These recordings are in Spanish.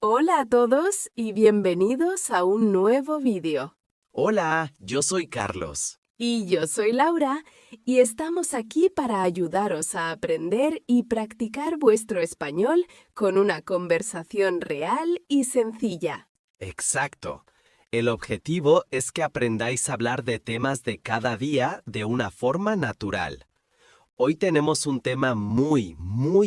Hola a todos y bienvenidos a un nuevo vídeo. Hola, yo soy Carlos. Y yo soy Laura y estamos aquí para ayudaros a aprender y practicar vuestro español con una conversación real y sencilla. Exacto. El objetivo es que aprendáis a hablar de temas de cada día de una forma natural. Hoy tenemos un tema muy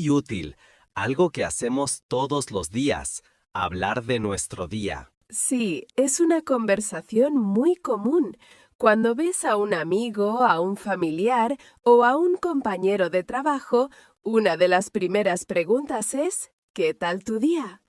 útil, algo que hacemos todos los días, hablar de nuestro día. Sí, es una conversación muy común. Cuando ves a un amigo, a un familiar o a un compañero de trabajo, una de las primeras preguntas es ¿qué tal tu día?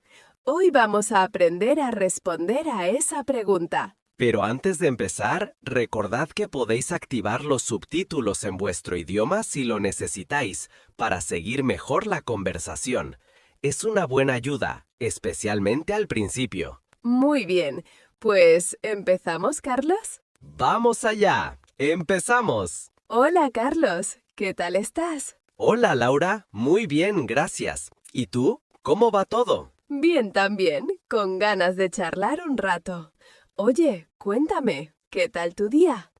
Hoy vamos a aprender a responder a esa pregunta. Pero antes de empezar, recordad que podéis activar los subtítulos en vuestro idioma si lo necesitáis para seguir mejor la conversación. Es una buena ayuda, especialmente al principio. Muy bien, pues ¿empezamos, Carlos? ¡Vamos allá! ¡Empezamos! Hola, Carlos, ¿qué tal estás? Hola, Laura. Muy bien, gracias. ¿Y tú? ¿Cómo va todo? Bien también, con ganas de charlar un rato. Oye, cuéntame, ¿qué tal tu día?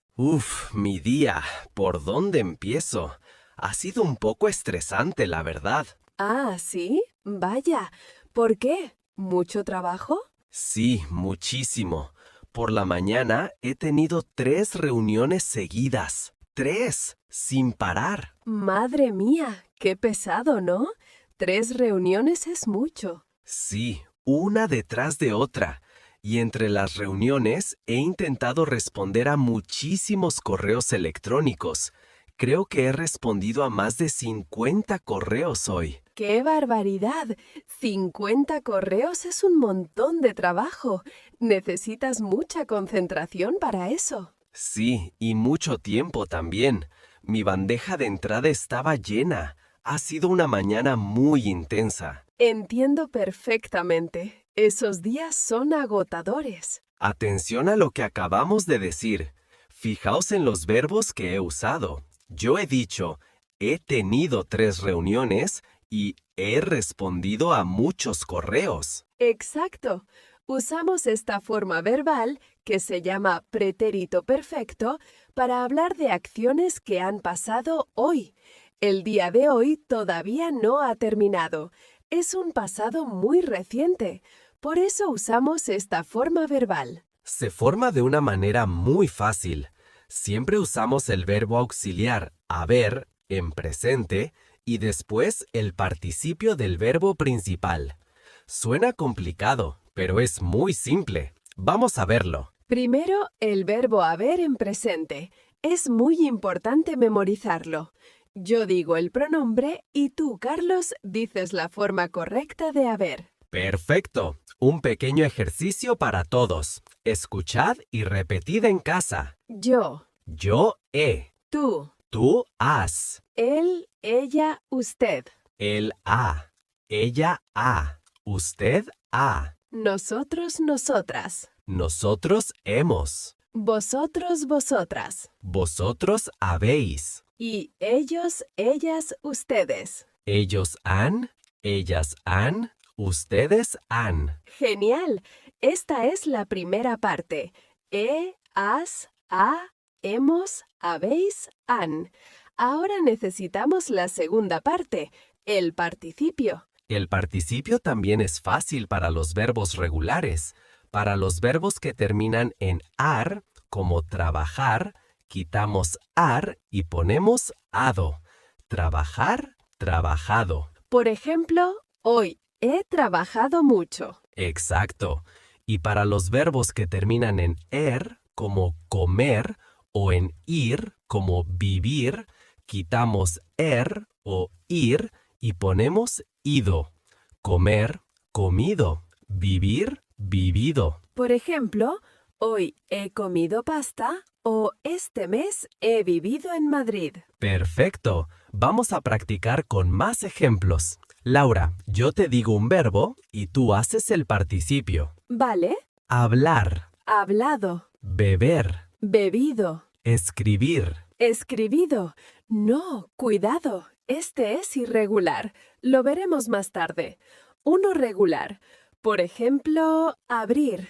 Mi día. ¿Por dónde empiezo? Ha sido un poco estresante, la verdad. Ah, ¿sí? Vaya, ¿por qué? ¿Mucho trabajo? Sí, muchísimo. Por la mañana he tenido 3 reuniones seguidas. 3, sin parar. Madre mía, qué pesado, ¿no? 3 reuniones es mucho. Sí, una detrás de otra. Y entre las reuniones he intentado responder a muchísimos correos electrónicos. Creo que he respondido a más de 50 correos hoy. ¡Qué barbaridad! 50 correos es un montón de trabajo. Necesitas mucha concentración para eso. Sí, y mucho tiempo también. Mi bandeja de entrada estaba llena. Ha sido una mañana muy intensa. Entiendo perfectamente. Esos días son agotadores. Atención a lo que acabamos de decir. Fijaos en los verbos que he usado. Yo he dicho, he tenido 3 reuniones y he respondido a muchos correos. Exacto. Usamos esta forma verbal, que se llama pretérito perfecto, para hablar de acciones que han pasado hoy. El día de hoy todavía no ha terminado. Es un pasado muy reciente. Por eso usamos esta forma verbal. Se forma de una manera muy fácil. Siempre usamos el verbo auxiliar haber en presente y después el participio del verbo principal. Suena complicado, pero es muy simple. Vamos a verlo. Primero, el verbo haber en presente. Es muy importante memorizarlo. Yo digo el pronombre y tú, Carlos, dices la forma correcta de haber. Perfecto. Un pequeño ejercicio para todos. Escuchad y repetid en casa. Yo, Yo he. tú, Tú has. él, ella, usted. Él ha. Ella ha. Usted ha. Nosotros, nosotras. Nosotros hemos. Vosotros, vosotras. Vosotros habéis. Y ellos, ellas, ustedes. Ellos han. Ellas han. Ustedes han. Genial. Esta es la primera parte. He, has, ha, hemos, habéis, han. Ahora necesitamos la segunda parte, el participio. El participio también es fácil para los verbos regulares. Para los verbos que terminan en ar, como trabajar, quitamos ar y ponemos ado. Trabajar, trabajado. Por ejemplo, hoy he trabajado mucho. Exacto. Y para los verbos que terminan en er, como comer, o en ir, como vivir, quitamos er o ir y ponemos ido. Comer, comido. Vivir, vivido. Por ejemplo, hoy he comido pasta o este mes he vivido en Madrid. Perfecto. Vamos a practicar con más ejemplos. Laura, yo te digo un verbo y tú haces el participio. ¿Vale? Hablar, Hablado, beber, bebido, escribir. escribido. No, cuidado, este es irregular. Lo veremos más tarde. Uno regular. Por ejemplo, abrir.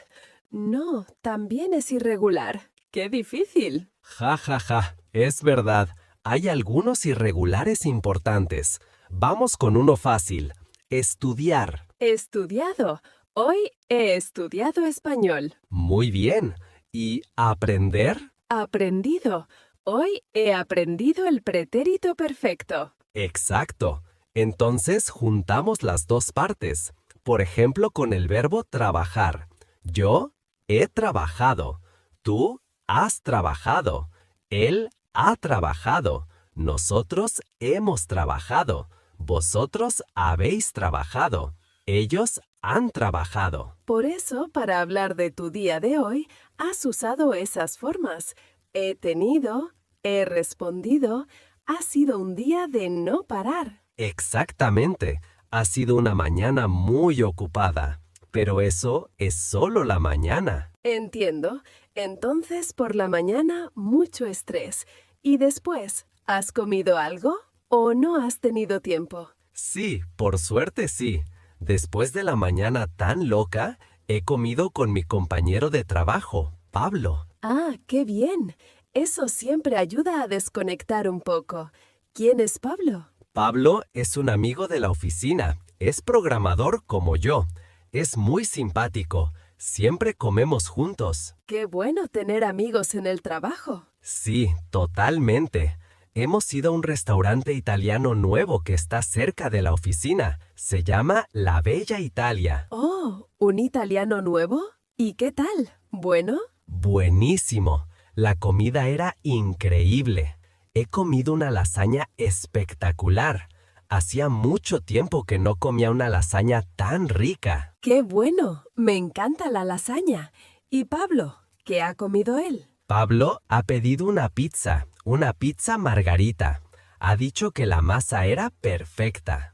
No, también es irregular. ¡Qué difícil! Ja, ja, ja. Es verdad. Hay algunos irregulares importantes. Vamos con uno fácil. Estudiar. Estudiado. Hoy he estudiado español. Muy bien. ¿Y aprender? Aprendido. Hoy he aprendido el pretérito perfecto. Exacto. Entonces juntamos las dos partes. Por ejemplo, con el verbo trabajar. Yo he trabajado. Tú has trabajado. Él ha trabajado. Nosotros hemos trabajado. Vosotros habéis trabajado. Ellos han trabajado. Por eso, para hablar de tu día de hoy, has usado esas formas. He tenido, he respondido, ha sido un día de no parar. Exactamente. Ha sido una mañana muy ocupada. Pero eso es solo la mañana. Entiendo. Entonces, por la mañana, mucho estrés. ¿Y después, has comido algo o no has tenido tiempo? Sí, por suerte sí. Después de la mañana tan loca, he comido con mi compañero de trabajo, Pablo. Ah, qué bien. Eso siempre ayuda a desconectar un poco. ¿Quién es Pablo? Pablo es un amigo de la oficina. Es programador como yo. Es muy simpático. Siempre comemos juntos. Qué bueno tener amigos en el trabajo. Sí, totalmente. Hemos ido a un restaurante italiano nuevo que está cerca de la oficina. Se llama La Bella Italia. Oh, ¿un italiano nuevo? ¿Y qué tal? ¿Bueno? Buenísimo. La comida era increíble. He comido una lasaña espectacular. Hacía mucho tiempo que no comía una lasaña tan rica. ¡Qué bueno! Me encanta la lasaña. ¿Y Pablo? ¿Qué ha comido él? Pablo ha pedido una pizza margarita. Ha dicho que la masa era perfecta.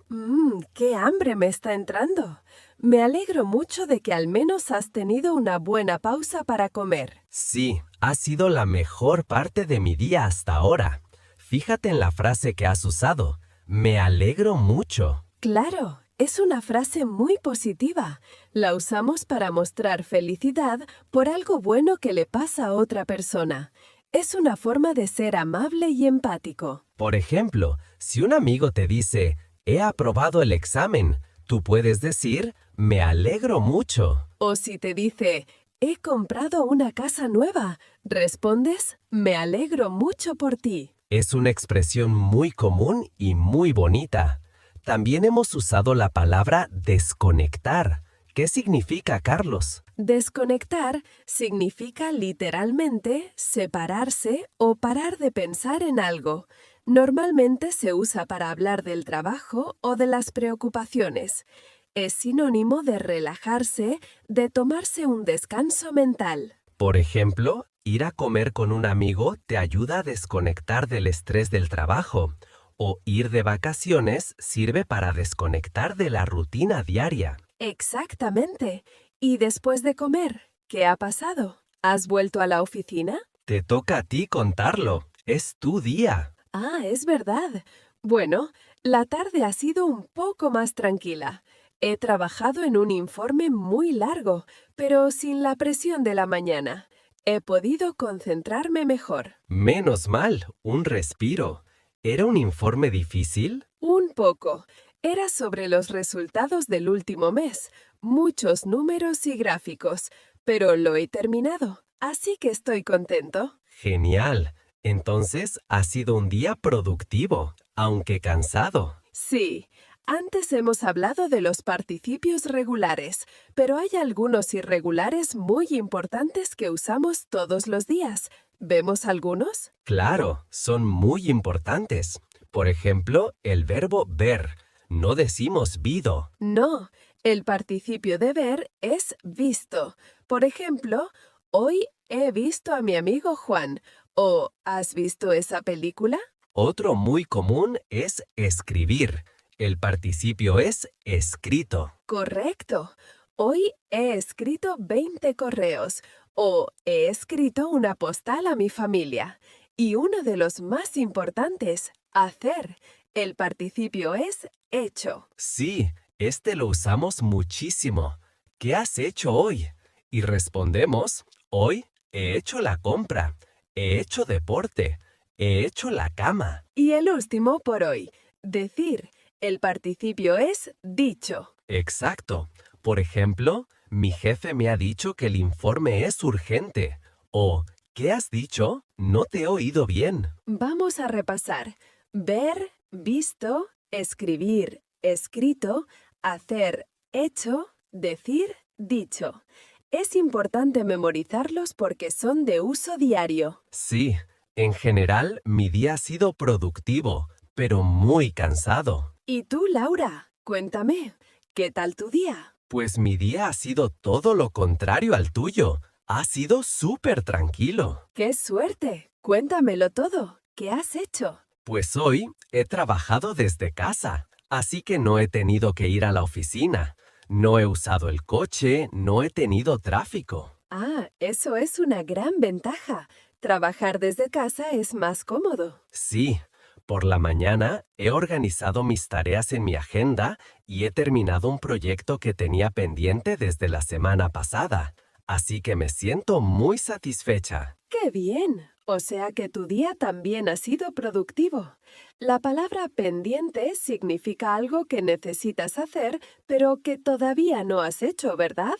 ¡Qué hambre me está entrando! Me alegro mucho de que al menos has tenido una buena pausa para comer. Sí, ha sido la mejor parte de mi día hasta ahora. Fíjate en la frase que has usado. Me alegro mucho. Claro, es una frase muy positiva. La usamos para mostrar felicidad por algo bueno que le pasa a otra persona. Es una forma de ser amable y empático. Por ejemplo, si un amigo te dice, he aprobado el examen, tú puedes decir, me alegro mucho. O si te dice, he comprado una casa nueva, respondes, me alegro mucho por ti. Es una expresión muy común y muy bonita. También hemos usado la palabra desconectar. ¿Qué significa, Carlos? Desconectar significa literalmente separarse o parar de pensar en algo. Normalmente se usa para hablar del trabajo o de las preocupaciones. Es sinónimo de relajarse, de tomarse un descanso mental. Por ejemplo, ir a comer con un amigo te ayuda a desconectar del estrés del trabajo. O ir de vacaciones sirve para desconectar de la rutina diaria. Exactamente. Y después de comer, ¿qué ha pasado? ¿Has vuelto a la oficina? Te toca a ti contarlo. Es tu día. Ah, es verdad. Bueno, la tarde ha sido un poco más tranquila. He trabajado en un informe muy largo, pero sin la presión de la mañana. He podido concentrarme mejor. Menos mal, un respiro. ¿Era un informe difícil? Un poco. Era sobre los resultados del último mes. Muchos números y gráficos. Pero lo he terminado, así que estoy contento. Genial. Entonces ha sido un día productivo, aunque cansado. Sí. Antes hemos hablado de los participios regulares, pero hay algunos irregulares muy importantes que usamos todos los días. ¿Vemos algunos? Claro, son muy importantes. Por ejemplo, el verbo ver. No decimos vido. No, el participio de ver es visto. Por ejemplo, hoy he visto a mi amigo Juan. ¿O has visto esa película? Otro muy común es escribir. El participio es escrito. Correcto. Hoy he escrito 20 correos o he escrito una postal a mi familia. Y uno de los más importantes, hacer. El participio es hecho. Sí, este lo usamos muchísimo. ¿qué has hecho hoy? Y respondemos, hoy he hecho la compra, he hecho deporte, he hecho la cama. Y el último por hoy, decir. El participio es dicho. Exacto. Por ejemplo, mi jefe me ha dicho que el informe es urgente. O, ¿qué has dicho? No te he oído bien. Vamos a repasar. Ver, visto, escribir, escrito, hacer, hecho, decir, dicho. Es importante memorizarlos porque son de uso diario. Sí, en general mi día ha sido productivo, pero muy cansado. ¿Y tú, Laura? Cuéntame, ¿qué tal tu día? Pues mi día ha sido todo lo contrario al tuyo. Ha sido súper tranquilo. ¡Qué suerte! Cuéntamelo todo. ¿Qué has hecho? Pues hoy he trabajado desde casa, así que no he tenido que ir a la oficina. No he usado el coche, no he tenido tráfico. Ah, eso es una gran ventaja. Trabajar desde casa es más cómodo. Sí, por la mañana he organizado mis tareas en mi agenda y he terminado un proyecto que tenía pendiente desde la semana pasada, así que me siento muy satisfecha. ¡Qué bien! O sea que tu día también ha sido productivo. La palabra pendiente significa algo que necesitas hacer, pero que todavía no has hecho, ¿verdad?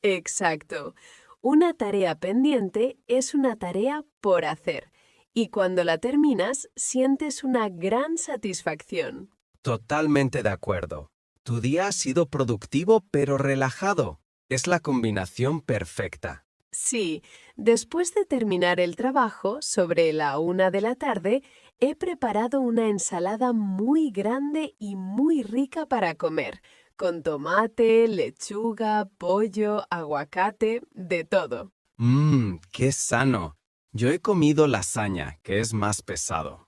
Exacto. Una tarea pendiente es una tarea por hacer, y cuando la terminas sientes una gran satisfacción. Totalmente de acuerdo. Tu día ha sido productivo pero relajado. Es la combinación perfecta. Sí, después de terminar el trabajo, sobre la 1 de la tarde, he preparado una ensalada muy grande y muy rica para comer, con tomate, lechuga, pollo, aguacate, de todo. ¡Qué sano! Yo he comido lasaña, que es más pesado.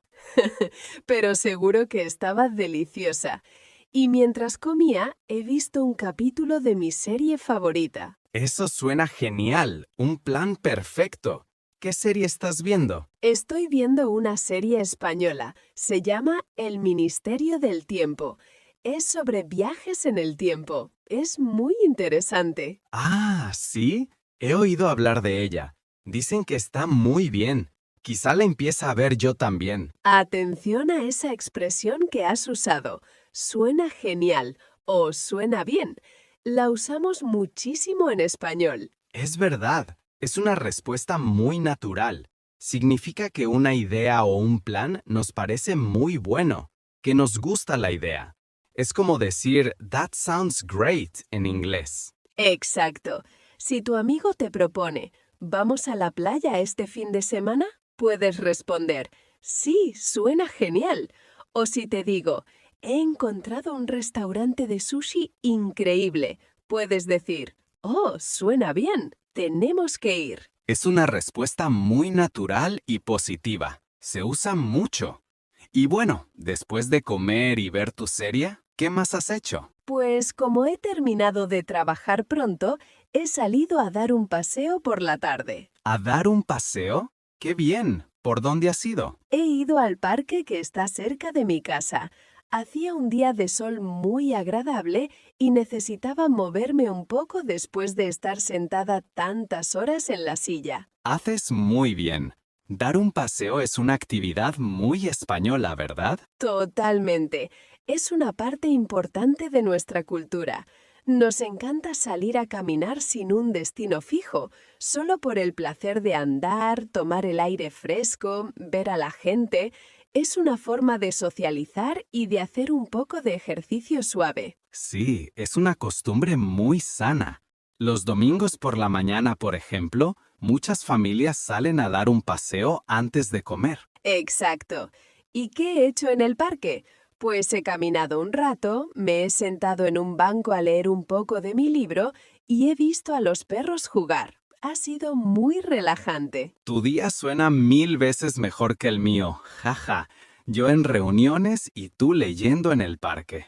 Pero seguro que estaba deliciosa. Y mientras comía, he visto un capítulo de mi serie favorita. Eso suena genial, un plan perfecto. ¿Qué serie estás viendo? Estoy viendo una serie española. Se llama El Ministerio del Tiempo. Es sobre viajes en el tiempo. Es muy interesante. Ah, ¿sí? He oído hablar de ella. Dicen que está muy bien. Quizá la empiece a ver yo también. Atención a esa expresión que has usado. Suena genial o suena bien. La usamos muchísimo en español. Es verdad, es una respuesta muy natural. Significa que una idea o un plan nos parece muy bueno, que nos gusta la idea. Es como decir, that sounds great en inglés. Exacto. Si tu amigo te propone, ¿vamos a la playa este fin de semana? Puedes responder, sí, suena genial. O si te digo, he encontrado un restaurante de sushi increíble, puedes decir, oh, suena bien, tenemos que ir. Es una respuesta muy natural y positiva. Se usa mucho. Y bueno, después de comer y ver tu serie, ¿qué más has hecho? Pues como he terminado de trabajar pronto, he salido a dar un paseo por la tarde. ¿A dar un paseo? ¡Qué bien! ¿Por dónde has ido? He ido al parque que está cerca de mi casa. Hacía un día de sol muy agradable y necesitaba moverme un poco después de estar sentada tantas horas en la silla. Haces muy bien. Dar un paseo es una actividad muy española, ¿verdad? Totalmente. Es una parte importante de nuestra cultura. Nos encanta salir a caminar sin un destino fijo, solo por el placer de andar, tomar el aire fresco, ver a la gente. Es una forma de socializar y de hacer un poco de ejercicio suave. Sí, es una costumbre muy sana. Los domingos por la mañana, por ejemplo, muchas familias salen a dar un paseo antes de comer. Exacto. ¿Y qué he hecho en el parque? Pues he caminado un rato, me he sentado en un banco a leer un poco de mi libro y he visto a los perros jugar. Ha sido muy relajante. Tu día suena 1000 veces mejor que el mío. Jaja. Yo en reuniones y tú leyendo en el parque.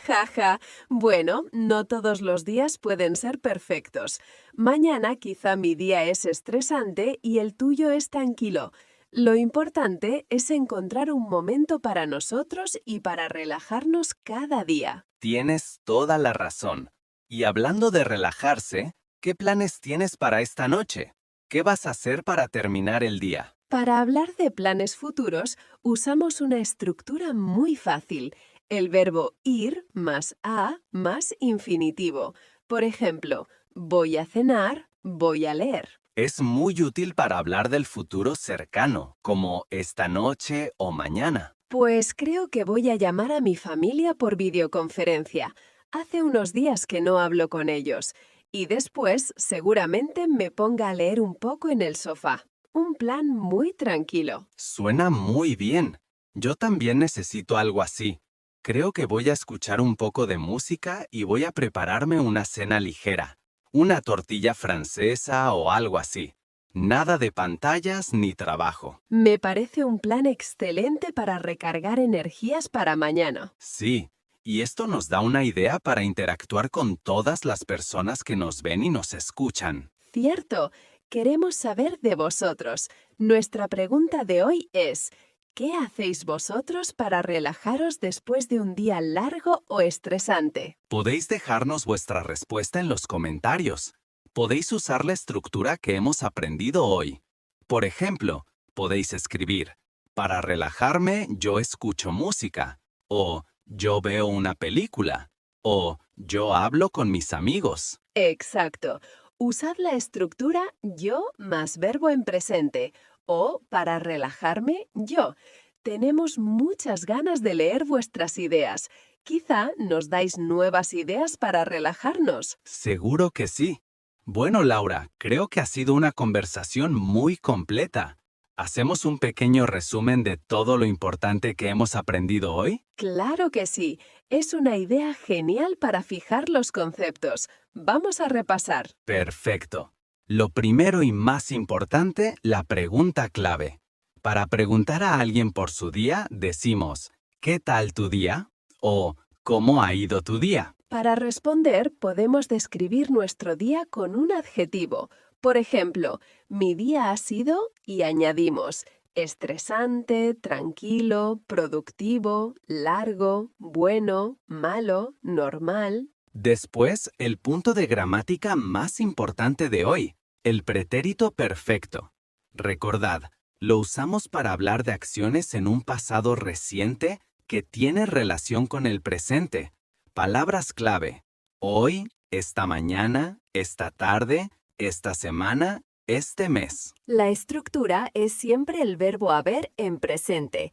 Jaja. Bueno, no todos los días pueden ser perfectos. Mañana quizá mi día es estresante y el tuyo es tranquilo. Lo importante es encontrar un momento para nosotros y para relajarnos cada día. Tienes toda la razón. Y hablando de relajarse, ¿qué planes tienes para esta noche? ¿Qué vas a hacer para terminar el día? Para hablar de planes futuros, usamos una estructura muy fácil, el verbo ir más a más infinitivo. Por ejemplo, voy a cenar, voy a leer. Es muy útil para hablar del futuro cercano, como esta noche o mañana. Pues creo que voy a llamar a mi familia por videoconferencia. Hace unos días que no hablo con ellos. Y después seguramente me ponga a leer un poco en el sofá. Un plan muy tranquilo. Suena muy bien. Yo también necesito algo así. Creo que voy a escuchar un poco de música y voy a prepararme una cena ligera. Una tortilla francesa o algo así. Nada de pantallas ni trabajo. Me parece un plan excelente para recargar energías para mañana. Sí, y esto nos da una idea para interactuar con todas las personas que nos ven y nos escuchan. Cierto, queremos saber de vosotros. Nuestra pregunta de hoy es, ¿qué hacéis vosotros para relajaros después de un día largo o estresante? Podéis dejarnos vuestra respuesta en los comentarios. Podéis usar la estructura que hemos aprendido hoy. Por ejemplo, podéis escribir, para relajarme yo escucho música, o yo veo una película, o yo hablo con mis amigos. Exacto. Usad la estructura yo más verbo en presente o para relajarme yo. Tenemos muchas ganas de leer vuestras ideas. Quizá nos dais nuevas ideas para relajarnos. Seguro que sí. Bueno, Laura, creo que ha sido una conversación muy completa. ¿Hacemos un pequeño resumen de todo lo importante que hemos aprendido hoy? Claro que sí. Es una idea genial para fijar los conceptos. Vamos a repasar. Perfecto. Lo primero y más importante, la pregunta clave. Para preguntar a alguien por su día, decimos, ¿qué tal tu día? O ¿cómo ha ido tu día? Para responder, podemos describir nuestro día con un adjetivo. Por ejemplo, mi día ha sido y añadimos estresante, tranquilo, productivo, largo, bueno, malo, normal. Después, el punto de gramática más importante de hoy, el pretérito perfecto. Recordad, lo usamos para hablar de acciones en un pasado reciente que tiene relación con el presente. Palabras clave: hoy, esta mañana, esta tarde, esta semana, este mes. La estructura es siempre el verbo haber en presente.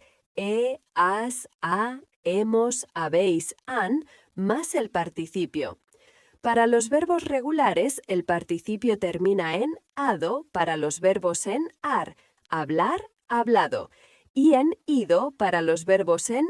Has, ha, hemos, habéis, han, más el participio. Para los verbos regulares, el participio termina en ado para los verbos en ar, hablar, hablado, y en ido para los verbos en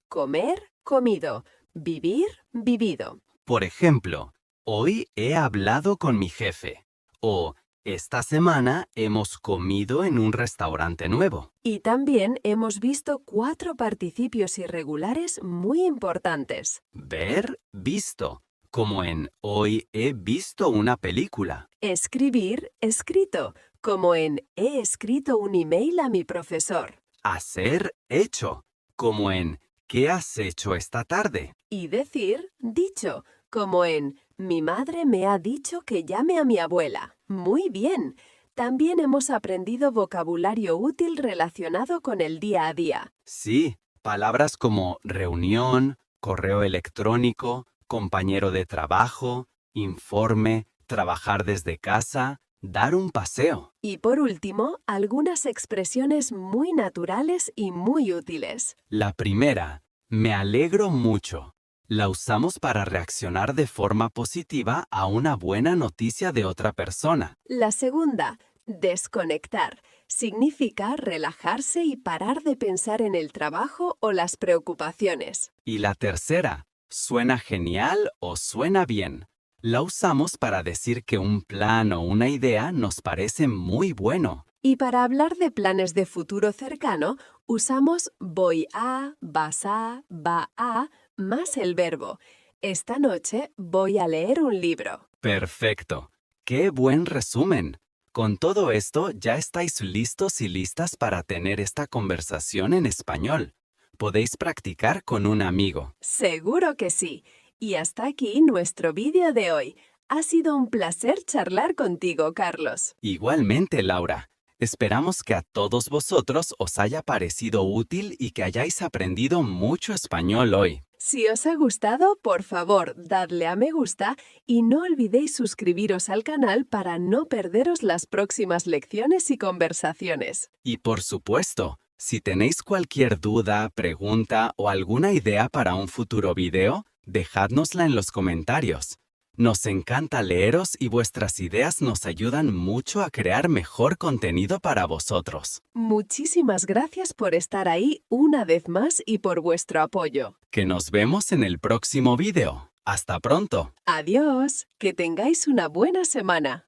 comer, comido, vivir, vivido. Por ejemplo, hoy he hablado con mi jefe. O esta semana hemos comido en un restaurante nuevo. Y también hemos visto 4 participios irregulares muy importantes. Ver, visto, como en hoy he visto una película. Escribir, escrito, como en he escrito un email a mi profesor. Hacer, hecho, como en ¿qué has hecho esta tarde? Y decir, dicho, como en mi madre me ha dicho que llame a mi abuela. Muy bien. También hemos aprendido vocabulario útil relacionado con el día a día. Sí, palabras como reunión, correo electrónico, compañero de trabajo, informe, trabajar desde casa, dar un paseo. Y por último, algunas expresiones muy naturales y muy útiles. La primera, me alegro mucho. La usamos para reaccionar de forma positiva a una buena noticia de otra persona. La segunda, desconectar, significa relajarse y parar de pensar en el trabajo o las preocupaciones. Y la tercera, suena genial o suena bien. La usamos para decir que un plan o una idea nos parece muy bueno. Y para hablar de planes de futuro cercano, usamos voy a, vas a, va a, más el verbo. Esta noche voy a leer un libro. Perfecto. ¡Qué buen resumen! Con todo esto ya estáis listos y listas para tener esta conversación en español. Podéis practicar con un amigo. Seguro que sí. Y hasta aquí nuestro vídeo de hoy. Ha sido un placer charlar contigo, Carlos. Igualmente, Laura. Esperamos que a todos vosotros os haya parecido útil y que hayáis aprendido mucho español hoy. Si os ha gustado, por favor, dadle a me gusta y no olvidéis suscribiros al canal para no perderos las próximas lecciones y conversaciones. Y por supuesto, si tenéis cualquier duda, pregunta o alguna idea para un futuro video, dejádnosla en los comentarios. Nos encanta leeros y vuestras ideas nos ayudan mucho a crear mejor contenido para vosotros. Muchísimas gracias por estar ahí una vez más y por vuestro apoyo. Que nos vemos en el próximo video. ¡Hasta pronto! Adiós, que tengáis una buena semana.